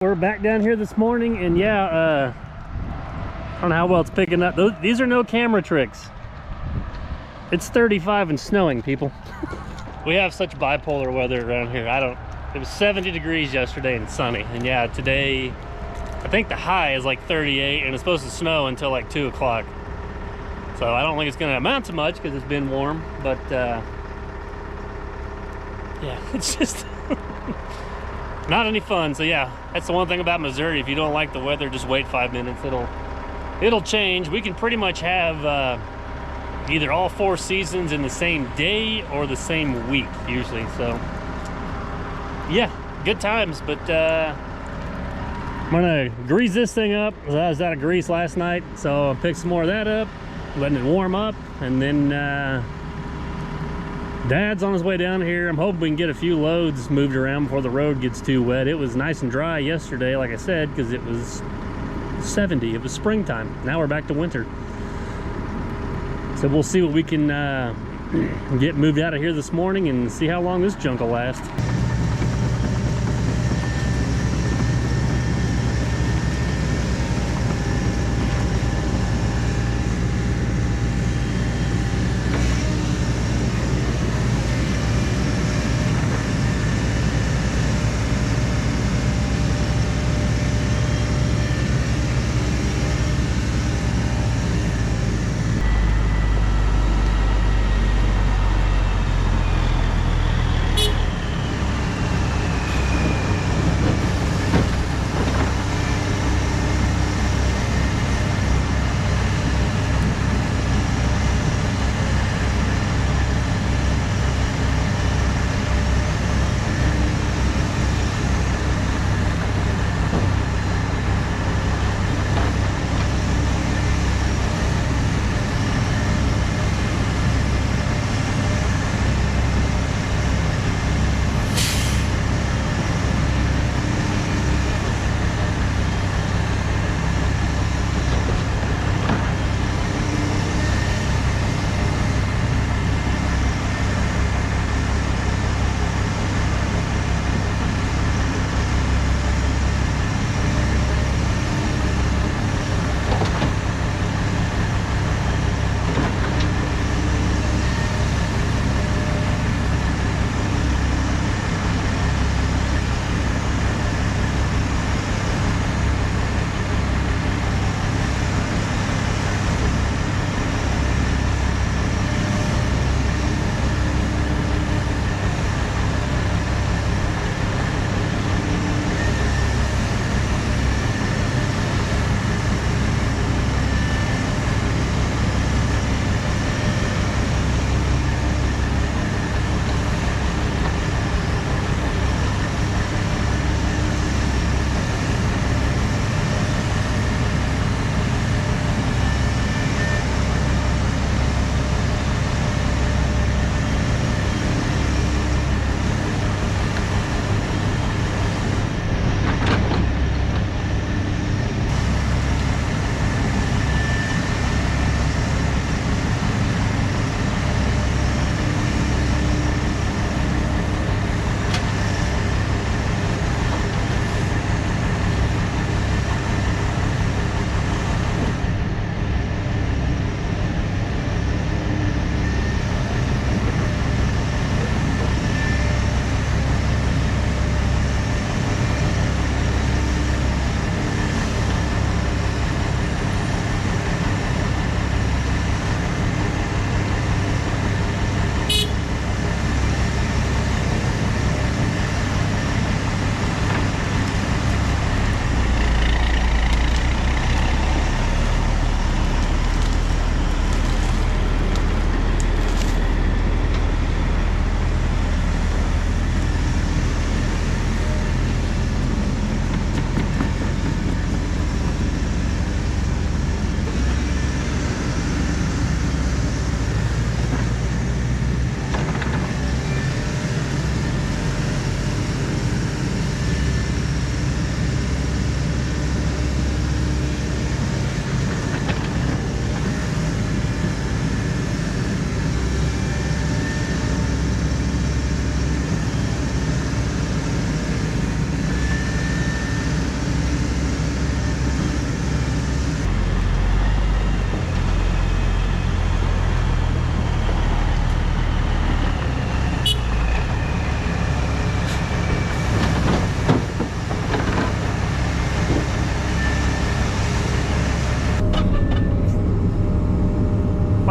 We're back down here this morning, and yeah, I don't know how well it's picking up. These are no camera tricks. It's 35 and snowing, people. We have such bipolar weather around here. It was 70 degrees yesterday and sunny, and yeah, today I think the high is like 38, and it's supposed to snow until like 2 o'clock. So I don't think it's going to amount to much because it's been warm, but yeah, it's just not any fun. So yeah, that's the one thing about Missouri. If you don't like the weather, just wait 5 minutes. It'll change. We can pretty much have either all 4 seasons in the same day or the same week usually. So yeah, good times. But I'm gonna grease this thing up. I was out of grease last night, so I'll pick some more of that up, letting it warm up, and then Dad's on his way down here. I'm hoping we can get a few loads moved around before the road gets too wet. It was nice and dry yesterday, like I said, because it was 70. It was springtime. Now we're back to winter. So we'll see what we can get moved out of here this morning and see how long this junk will last.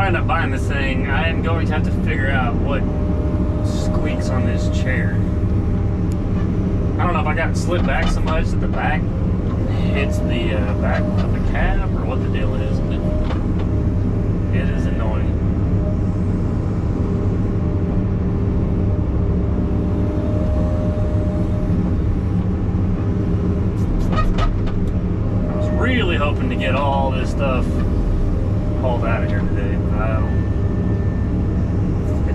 end up buying this thing, I am going to have to figure out what squeaks on this chair. I don't know if I got it slid back so much that the back hits the back of the cab or what the deal is, but it is annoying. I was really hoping to get all this stuff hauled out of here today, but I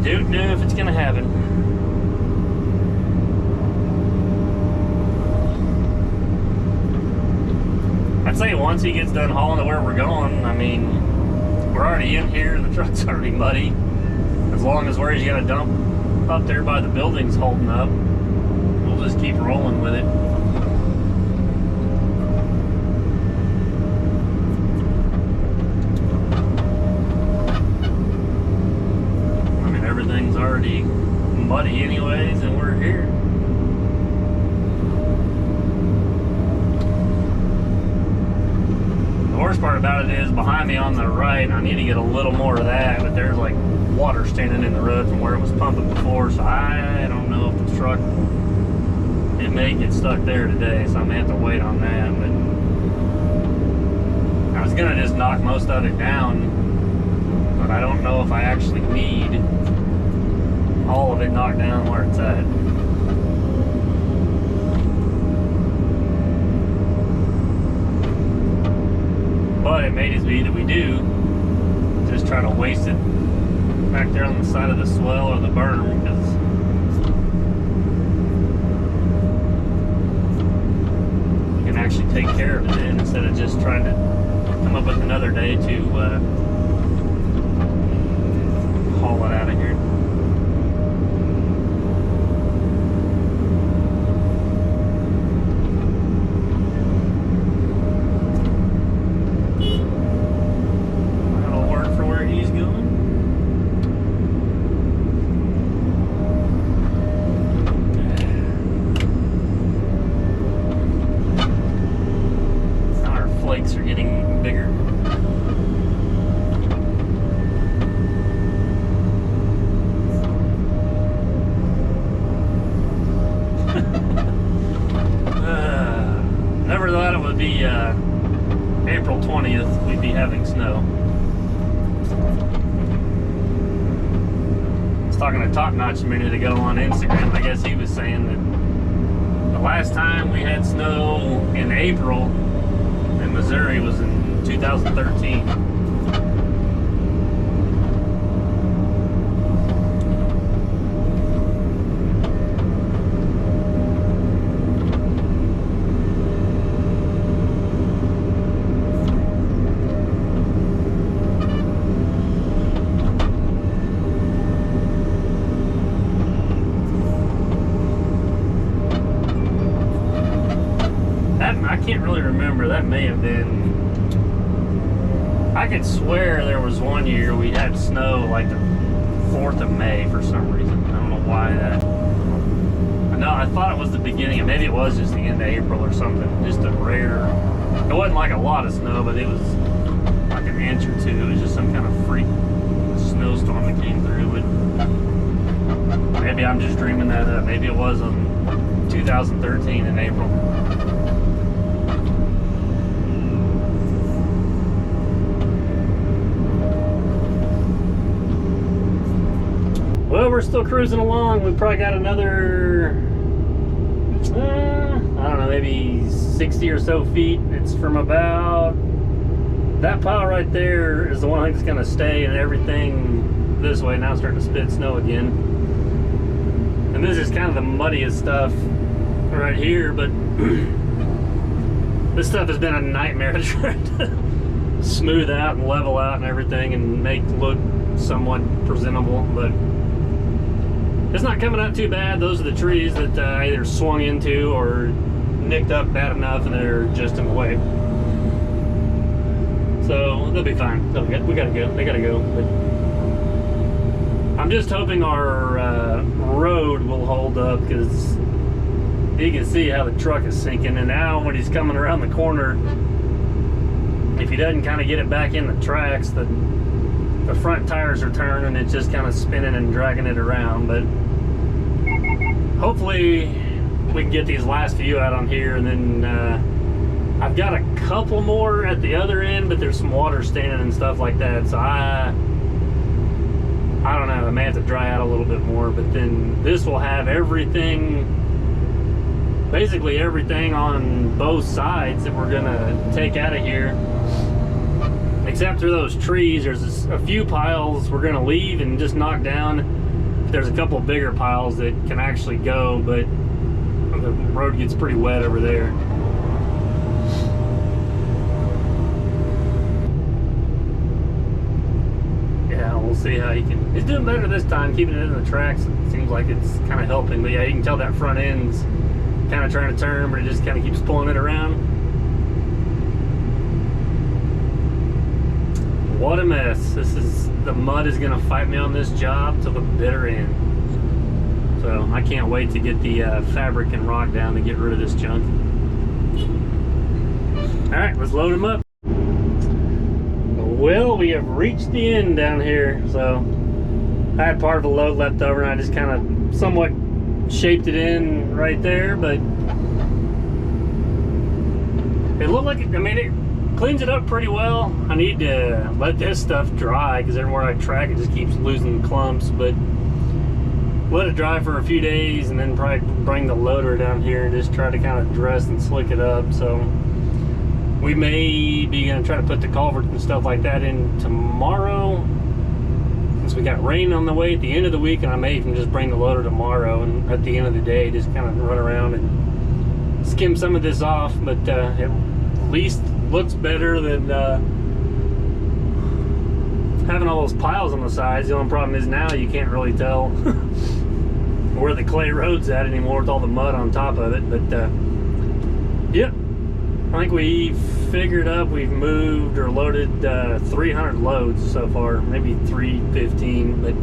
don't know if it's gonna happen. I'd say once he gets done hauling to where we're going, I mean, we're already in here, the truck's already muddy. As long as where he's gonna dump up there by the building's holding up, we'll just keep rolling with it. I mean, everything's already muddy anyways, and we're here. The worst part about it is behind me on the right, I need to get a little more of that, but there's like water standing in the road from where it was pumping before, so I don't know if the truck, it may get stuck there today, so I may have to wait on that. But I was gonna just knock most of it down, but I don't know if I actually need all of it knocked down where it's at. But it may just be that we do just try to waste it back there on the side of the swell or the berm, because we can actually take care of it then instead of just trying to come up with another day to haul it out of here. April 20th, we'd be having snow. I was talking to Top Notch a minute ago on Instagram. I guess he was saying that the last time we had snow in April in Missouri was in 2013. I can't really remember. That may have been... I could swear there was one year we had snow like the 4th of May for some reason. I don't know why that... No, I thought it was the beginning, and maybe it was just the end of April or something. Just a rare... It wasn't like a lot of snow, but it was like an inch or two. It was just some kind of freak snowstorm that came through. But maybe I'm just dreaming that up. Maybe it was 2013 in April. Well, we're still cruising along. We've probably got another, I don't know, maybe 60 or so feet. It's from about, that pile right there is the one that's going to stay, and everything this way now is starting to spit snow again. And this is kind of the muddiest stuff right here, but this stuff has been a nightmare to try to smooth out and level out and everything and make look somewhat presentable, but it's not coming out too bad. Those are the trees that either swung into or nicked up bad enough and they're just in the way. So they'll be fine. We gotta go. They gotta go. But I'm just hoping our road will hold up, because you can see how the truck is sinking. And now when he's coming around the corner, if he doesn't kind of get it back in the tracks, the the front tires are turning, it's just kind of spinning and dragging it around. But hopefully we can get these last few out on here, and then I've got a couple more at the other end, but there's some water standing and stuff like that, so I don't know, I may have to dry out a little bit more. But then this will have everything, basically everything on both sides that we're gonna take out of here, except for those trees. There's a few piles we're gonna leave and just knock down. There's a couple bigger piles that can actually go, but the road gets pretty wet over there. Yeah, we'll see how he can. He's doing better this time, keeping it in the tracks. It seems like it's kind of helping. But yeah, you can tell that front end's kind of trying to turn, but it just kind of keeps pulling it around. What a mess. The mud is gonna fight me on this job till the bitter end. So I can't wait to get the fabric and rock down to get rid of this junk. All right, let's load them up. Well, we have reached the end down here. So I had part of a load left over, and I just kind of somewhat shaped it in right there, but it looked like it, I mean, it cleans it up pretty well. I need to let this stuff dry, because everywhere I track it just keeps losing clumps. But let it dry for a few days, and then probably bring the loader down here and just try to kind of dress and slick it up. So we may be gonna try to put the culvert and stuff like that in tomorrow, since we got rain on the way at the end of the week. And I may even just bring the loader tomorrow, and at the end of the day just kind of run around and skim some of this off. But it at least looks better than having all those piles on the sides. The only problem is now you can't really tell where the clay road's at anymore with all the mud on top of it. But yeah, I think we figured up we've moved or loaded 300 loads so far, maybe 315. But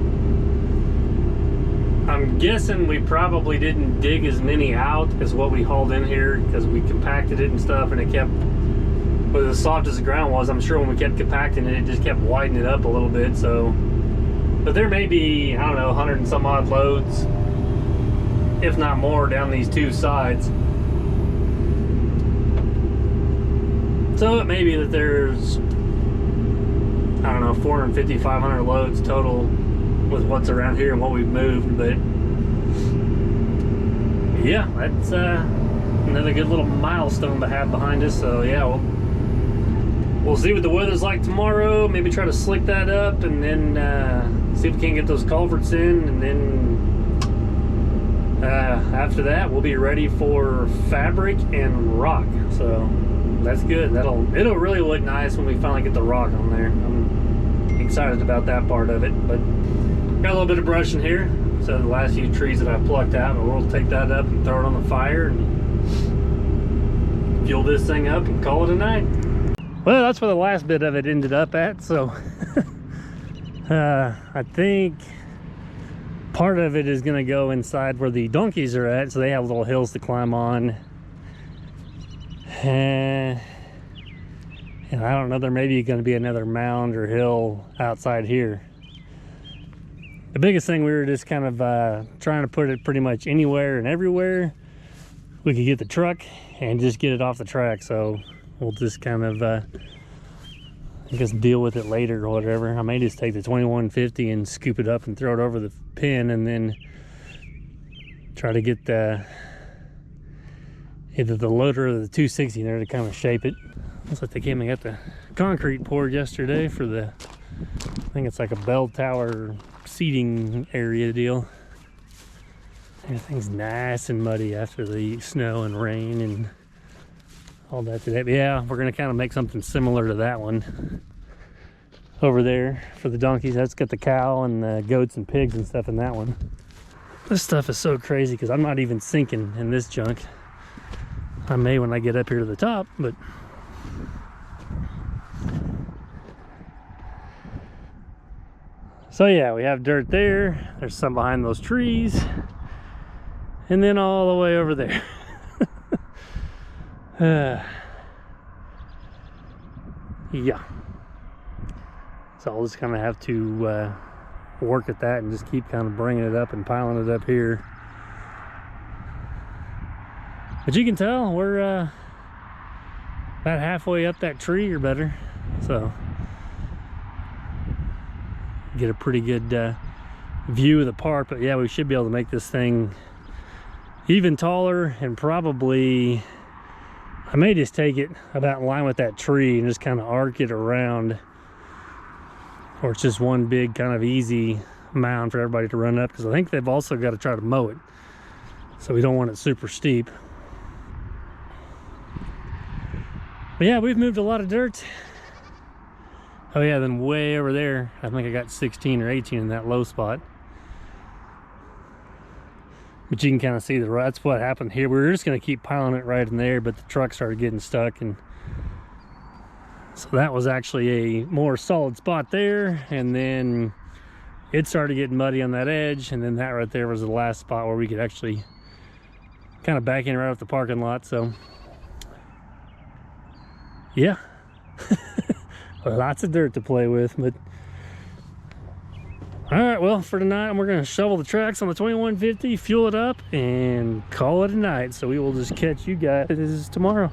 I'm guessing we probably didn't dig as many out as what we hauled in here, because we compacted it and stuff, and it kept, with as soft as the ground was, I'm sure when we kept compacting it, it just kept widening it up a little bit. So, but there may be, I don't know, 100 and some odd loads, if not more, down these two sides. So it may be that there's, I don't know, 450, 500 loads total with what's around here and what we've moved. But yeah, that's another good little milestone to have behind us. So yeah, we'll see what the weather's like tomorrow. Maybe try to slick that up, and then see if we can get those culverts in, and then after that we'll be ready for fabric and rock. So that's good. It'll really look nice when we finally get the rock on there. I'm excited about that part of it. But got a little bit of brush in here, so the last few trees that I plucked out, but we'll take that up and throw it on the fire and fuel this thing up and call it a night. Well, that's where the last bit of it ended up at. So I think part of it is going to go inside where the donkeys are at, so they have little hills to climb on. And I don't know, there may be going to be another mound or hill outside here. The biggest thing, we were just kind of trying to put it pretty much anywhere and everywhere we could get the truck and just get it off the track. So we'll just kind of I guess deal with it later or whatever. I may just take the 2150 and scoop it up and throw it over the pin, and then try to get the either the loader or the 260 there to kind of shape it. Looks like they came and got the concrete poured yesterday for the, I think it's like a bell tower seating area deal. Everything's nice and muddy after the snow and rain and all that today. But yeah, we're gonna kind of make something similar to that one over there for the donkeys. That's got the cow and the goats and pigs and stuff in that one. This stuff is so crazy because I'm not even sinking in this junk. I may when I get up here to the top, but so yeah, we have dirt there. There's some behind those trees, and then all the way over there. Yeah. So I'll just kind of have to work at that and just keep kind of bringing it up and piling it up here. But you can tell we're about halfway up that tree or better, so get a pretty good view of the park. But yeah, we should be able to make this thing even taller, and probably I may just take it about in line with that tree and just kind of arc it around, or it's just one big kind of easy mound for everybody to run up, because I think they've also got to try to mow it, so we don't want it super steep. But yeah, we've moved a lot of dirt. Oh yeah, then way over there, I think I got 16 or 18 in that low spot. But you can kind of see that's what happened here. We were just going to keep piling it right in there, but the truck started getting stuck, and so that was actually a more solid spot there. And then it started getting muddy on that edge, and then that right there was the last spot where we could actually kind of back in right off the parking lot. So yeah, lots of dirt to play with. But all right, well, for tonight, we're going to shovel the tracks on the 2150, fuel it up, and call it a night. So we will just catch you guys tomorrow.